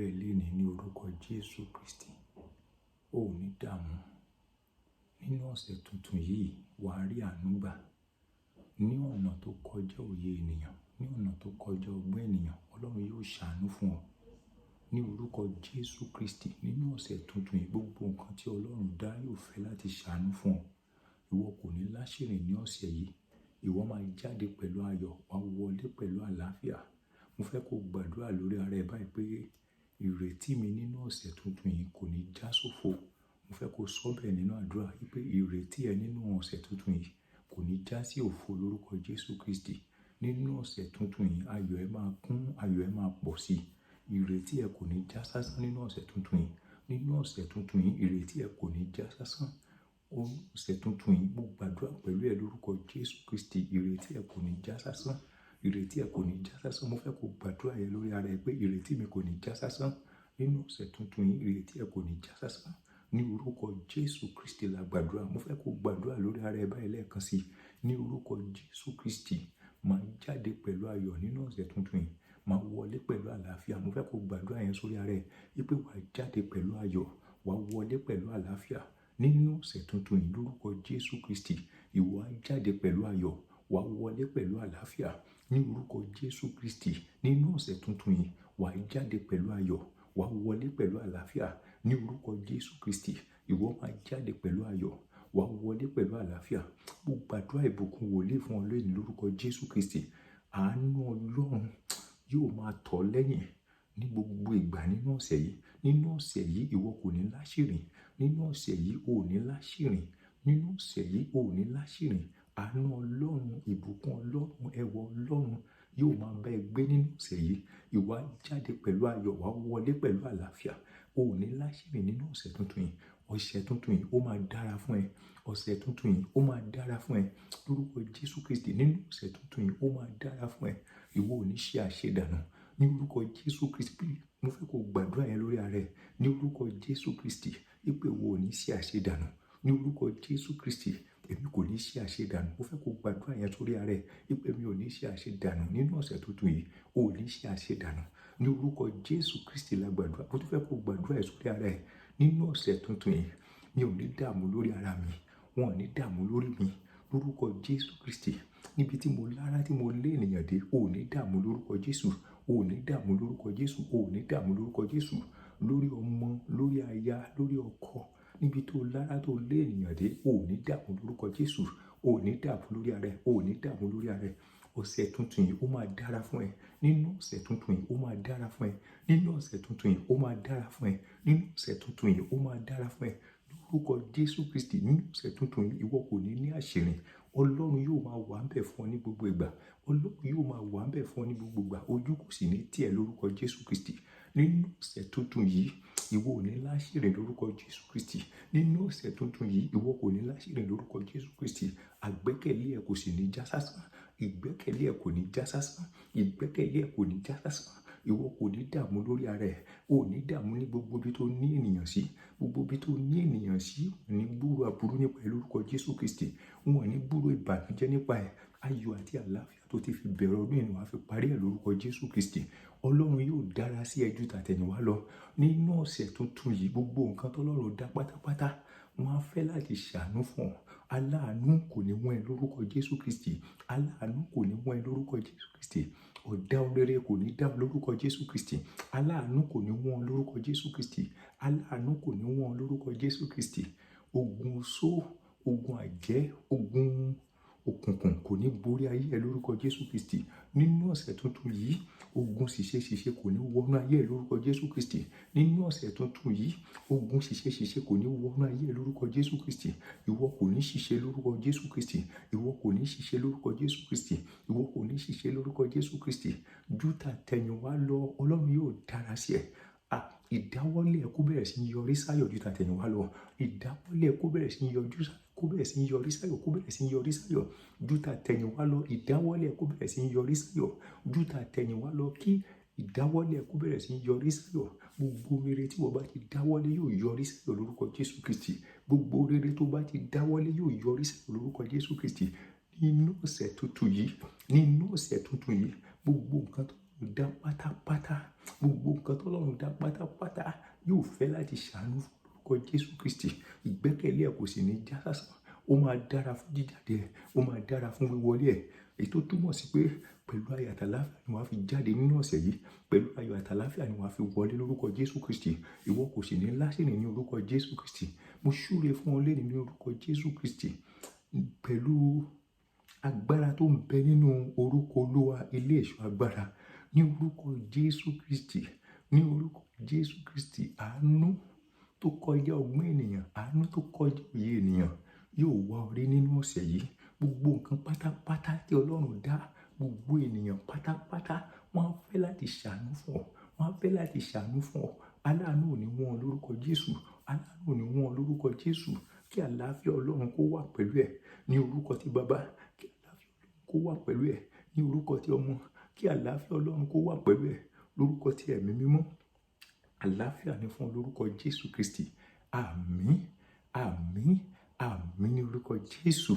ẹ lénìí ní orúkọ Jésù Kristi. Ó ò ní dààmú. Nínú ọ̀sẹ̀ tuntun yìí, wà á rí àánú gbà ní ọ̀nà tó kọjá òye ènìyàn, ní ọ̀nà tó kọjá ọgbọ́n ènìyàn. Ọlọ́run yóò ṣàánú fún ọ ní orúkọ Jésù Kristi. Nínú ọ̀sẹ̀ tuntun yìí, gbogbo nǹkan tí Ọlọ́run dá yóò fẹ́ láti ṣàánú fún ọ. Ìwọ kò ní láṣìírí ní ọ̀sẹ̀ yìí. Ìwọ máa jáde pẹ̀lú ayọ̀, wà á wọlé pẹ̀lú àlàáfíà. Mo fẹ́ kó gbàdúrà lórí ara ẹ báyìí pé ìrètí mi nínú ọ̀sẹ̀ tuntun yìí kò ní já sófo. Mo fẹ́ kó sọ bẹ́ẹ̀ nínú àdúrà pé ìrètí ẹ nínú ọ̀sẹ̀ tuntun yìí kò ní já sí òfo lórúkọ Jésù Kristi. Nínú ọ̀sẹ̀ tuntun yìí, ayọ̀ ẹ máa kún, ayọ̀ ẹ máa pọ̀ sí. Ìrètí ẹ kò ní já sásán nínú ọ̀sẹ̀ tuntun yìí. Nínú ọ̀sẹ̀ tuntun yìí, ìrètí ẹ kò ní já sásán. Ọ̀sẹ̀ tuntun yìí, mo gbàdúrà pẹ̀lú ẹ lórúkọ Jésù Kristi. Ìrètí ẹ kò ní já sásán. Ìrètí ẹ kò ní já sásán. Mo fẹ́ kó gbàdúrà yẹn lórí ara ẹ pé ìrètí mi kò ní já sásán. Nínú ọ̀sẹ̀ tuntun yìí, ìrètí ẹ kò ní já sásán. Ní orúkọ Jésù Kristi la gbàdúrà. Mo fẹ́ kó gbàdúrà lórí ara ẹ báyìí lẹ́ẹ̀kan sí. Ní orúkọ Jésù Kristi, máa jáde pẹ̀lú ayọ̀ nínú ọ̀sẹ̀ tuntun yìí. Máa wọlé pẹ̀lú àlàáfíà. Mo fẹ́ kó gbàdúrà yẹn sórí ara ẹ wípé wà á jáde pẹ̀lú ayọ̀, wà á wọlé pẹ̀lú àlàáfíà. Nínú ọ̀sẹ̀ tuntun yìí, lórúkọ Jésù Kristi, ìwọ á jáde pẹ̀lú ayọ̀, wà á wọlé pẹ̀lú àlàáfíà. Ní orúkọ Jésù Kristi, nínú ọ̀sẹ̀ tuntun yìí, wà á jáde pẹ̀lú ayọ̀, wà á wọlé pẹ̀lú àlàáfíà. Ní orúkọ Jésù Kristi, ìwọ máa jáde pẹ̀lú ayọ̀, wà á wọlé pẹ̀lú àlàáfíà. Mo gbàdúrà ìbùkún wòlíì fún ọ lónìí lórúkọ Jésù Kristi. Àánú Ọlọ́run yóò máa tọ̀ lẹ́yìn ní gbogbo ìgbà nínú ọ̀sẹ̀ yìí. Nínú ọ̀sẹ̀ yìí, ìwọ kò ní láṣìírí. Nínú ọ̀sẹ̀ yìí, o ò ní láṣìírí. Nínú ọ̀sẹ̀ yìí, o ò ní láṣìírí. Àánú Ọlọ́run, ìbùkún Ọlọ́run, ẹwà Ọlọ́run yóò máa bá ẹ gbé nínú ọ̀sẹ̀ yìí. Ìwọ á jáde pẹ̀lú ayọ̀, wà á wọlé pẹ̀lú àlàáfíà. O ò ní láṣìírí nínú ọ̀sẹ̀ tuntun yìí. Ọ̀sẹ̀ tuntun yìí ó máa dára fún ẹ. Ọ̀sẹ̀ tuntun yìí ó máa dára fún ẹ. Lórúkọ Jésù Kristi, nínú ọ̀sẹ̀ tuntun yìí ó máa dára fún ẹ. Ìwọ ò ní ṣe àṣedànù. Ní orúkọ Jésù Kristi, mo fẹ́ kó gbàdúrà yẹn lórí ara ẹ. Ní orúkọ Jésù Kristi, wípé ìwọ ò ní ṣe àṣedànù. Ní orúkọ Jésù Kristi, èmi kò ní ṣe àṣedànù. Mo fẹ́ kó gbàdúrà yẹn sórí ara ẹ wípé mi ò ní ṣe àṣedànù. Nínú ọ̀sẹ̀ tuntun yìí, o ò ní ṣe àṣedànù. Ní orúkọ Jésù Kristi la gbàdúrà. Mo tún fẹ́ kó gbàdúrà yẹn sórí ara ẹ. Nínú ọ̀sẹ̀ tuntun yìí, mi ò ní dààmú lórí ara mi. Wọn ò ní dààmú lórí mi. Lórúkọ Jésù Kristi, níbi tí mo lára tí mo lé ènìyàn dé, o ò ní dààmú lórúkọ Jésù. O ò ní dààmú lórúkọ Jésù. O ò ní dààmú lórúkọ Jésù. Lórí ọmọ, lórí aya, lórí ọkọ, níbi tó lára tó lé ènìyàn dé, o ò ní dààmú lórúkọ Jésù. O ò ní dààmú lórí ara ẹ. O ò ní dààmú lórí ara ẹ. Ọ̀sẹ̀ tuntun yìí ó máa dára fún ẹ. Nínú ọ̀sẹ̀ tuntun yìí ó máa dára fún ẹ. Nínú ọ̀sẹ̀ tuntun yìí ó máa dára fún ẹ. Nínú ọ̀sẹ̀ tuntun yìí ó máa dára fún ẹ. Lórúkọ Jésù Kristi, nínú ọ̀sẹ̀ tuntun yìí ìwọ kò ní ní àṣírí. Ọlọ́run yóò máa wà ńbẹ̀ fún ọ ní gbogbo ìgbà. Ọlọ́run yóò máa wà ńbẹ̀ fún ọ ní gbogbo ìgbà. Ojú kò sì ní tì ẹ́ lórúkọ Jésù Kristi. Nínú ọ̀sẹ̀ tuntun yìí, ìwọ ò ní láṣìírí lórúkọ Jésù Kristi. Nínú ọ̀sẹ̀ tuntun yìí, ìwọ kò ní láṣìírí lórúkọ Jésù Kristi. Àgbẹ́kẹ̀lé ẹ kò sì ní já sásán. Ìgbẹ́kẹ̀lé ẹ kò ní já sásán. Ìgbẹ́kẹ̀lé ẹ kò ní já sásán. Ìwọ kò ní dààmú lórí ara ẹ. O ò ní dààmú ní gbogbo ibi tó ní ènìyàn sí. Gbogbo ibi tó ní ènìyàn sí, wọn ò ní gbúrò aburú nípa ẹ lórúkọ Jésù Kristi. Wọn ò ní gbúrò ìbànújẹ́ nípa ẹ. Ayọ̀ àti àlàáfíà tó ti fi bẹ̀rẹ̀ ọdún yìí wá fi parí ẹ̀ lórúkọ Jésù Kristi. Ọlọ́run yóò dára sí ẹ ju tàtẹ̀yìnwá lọ. Nínú ọ̀sẹ̀ tuntun yìí, gbogbo nǹkan tọ́lọ́run dá pátápátá, wọ́n á fẹ́ láti ṣàánú fún ọ. Aláàánú kò ní wọ́n ẹ lórúkọ Jésù Kristi. Aláàánú kò ní wọ́n ẹ lórúkọ Jésù Kristi. Ọ̀dá olóore kò ní dá lórúkọ Jésù Kristi. Aláàánú kò ní wọ́n lórúkọ Jésù Kristi. Aláàánú kò ní wọ́n lórúkọ Jésù Kristi. Ogun oṣó, ogun àjẹ́, ogun òkùnkùn kò ní borí ayé ẹ lórúkọ Jésù Kristi. Nínú ọ̀sẹ̀ tuntun yìí, ogun ṣìṣe kò ní wọnú ayé ẹ lórúkọ Jésù Kristi. Nínú ọ̀sẹ̀ tuntun yìí, ogun ṣìṣe kò ní wọnú ayé ẹ lórúkọ Jésù Kristi. Ìwọ kò ní ṣìṣe lórúkọ Jésù Kristi. Ìwọ kò ní ṣìṣe lórúkọ Jésù Kristi. Ìwọ kò ní ṣìṣe lórúkọ Jésù Kristi. Ju tàtẹ̀yìnwá lọ, Ọlọ́run yóò dára sí ẹ. Ìdáwọ́lé ẹ kó bẹ̀rẹ̀ sí í yọrí sáyọ̀ ju tàtẹ̀yìnwá lọ. Ìdáwọ́lé ẹ kó bẹ̀rẹ̀ sí í yọrí sáyọ̀, kó bẹ̀rẹ̀ sí í yọrí sáyọ̀ ju tàtẹ̀yìnwá lọ. Ìdáwọ́lé ẹ kó bẹ̀rẹ̀ sí í yọrí sáyọ̀ ju tàtẹ̀yìnwá lọ. Kí ìdáwọ́lé ẹ kó bẹ̀rẹ̀ sí í yọrí sáyọ̀. Gbogbo rere tí wọ́n bá ti dáwọ́lé yóò yọrí sáyọ̀ lórúkọ Jésù Kristi. Gbogbo rere tó bá ti dáwọ́lé yóò yọrí sáyọ̀ lórúkọ Jésù Kristi. Nínú ọ̀sẹ̀ tuntun yìí, gbogbo nǹkan tó Ọlọ́run dá pátápátá, gbogbo nǹkan tó Ọlọ́run dá pátápátá yóò fẹ́ láti ṣàánú fún lórúkọ Jésù Kristi. Ìgbẹ́kẹ̀lé ẹ̀ kò sì ní já sásán. Ó máa dára fún jíjáde ẹ̀, ó máa dára fún wíwọlé ẹ̀. Èyí tó túmọ̀ sí pé pẹ̀lú ayọ̀ àtàláfíà ni wàá fi jáde nínú ọ̀sẹ̀ yìí. Pẹ̀lú ayọ̀ àtàláfíà ni wàá fi wọlé lórúkọ Jésù Kristi. Ìwọ kò sì ní láṣìní ní orúkọ Jésù Kristi. Mo súre fún ọ lónìí ní orúkọ Jésù Kristi. Pẹ̀lú agbára tó ń bẹ nínú orúkọ Olúwa ilé ìṣọ́ agbára. Ní orúkọ Jésù Kristi. Ní orúkọ Jésù Kristi. Àánú tó kọjá ọgbọ́n ènìyàn, àánú tó kọjá òye ènìyàn yóò wá orí nínú ọ̀sẹ̀ yìí. Gbogbo nǹkan pátápátá tí Ọlọ́run dá, gbogbo ènìyàn pátápátá wọ́n á fẹ́ láti ṣàánú fún ọ. Wọ́n á fẹ́ láti ṣàánú fún ọ. Aláàánú ò ní wọ́n lórúkọ Jésù. Aláàánú ò ní wọ́n lórúkọ Jésù. Kí àlàáfíà Ọlọ́run kó wà pẹ̀lú ẹ̀ ní orúkọ ti Baba. Kí àlàáfíà Ọlọ́run kó wà pẹ̀lú ẹ̀ ní orúkọ ti Ọmọ. Kí àlàáfíà Ọlọ́run kó wà pẹ̀lú ẹ̀ lórúkọ ti Ẹ̀mí Mímọ́. Àlàáfíà ni fún ọ lórúkọ Jésù Kristi. Àmín, àmín, àmín ní orúkọ Jésù.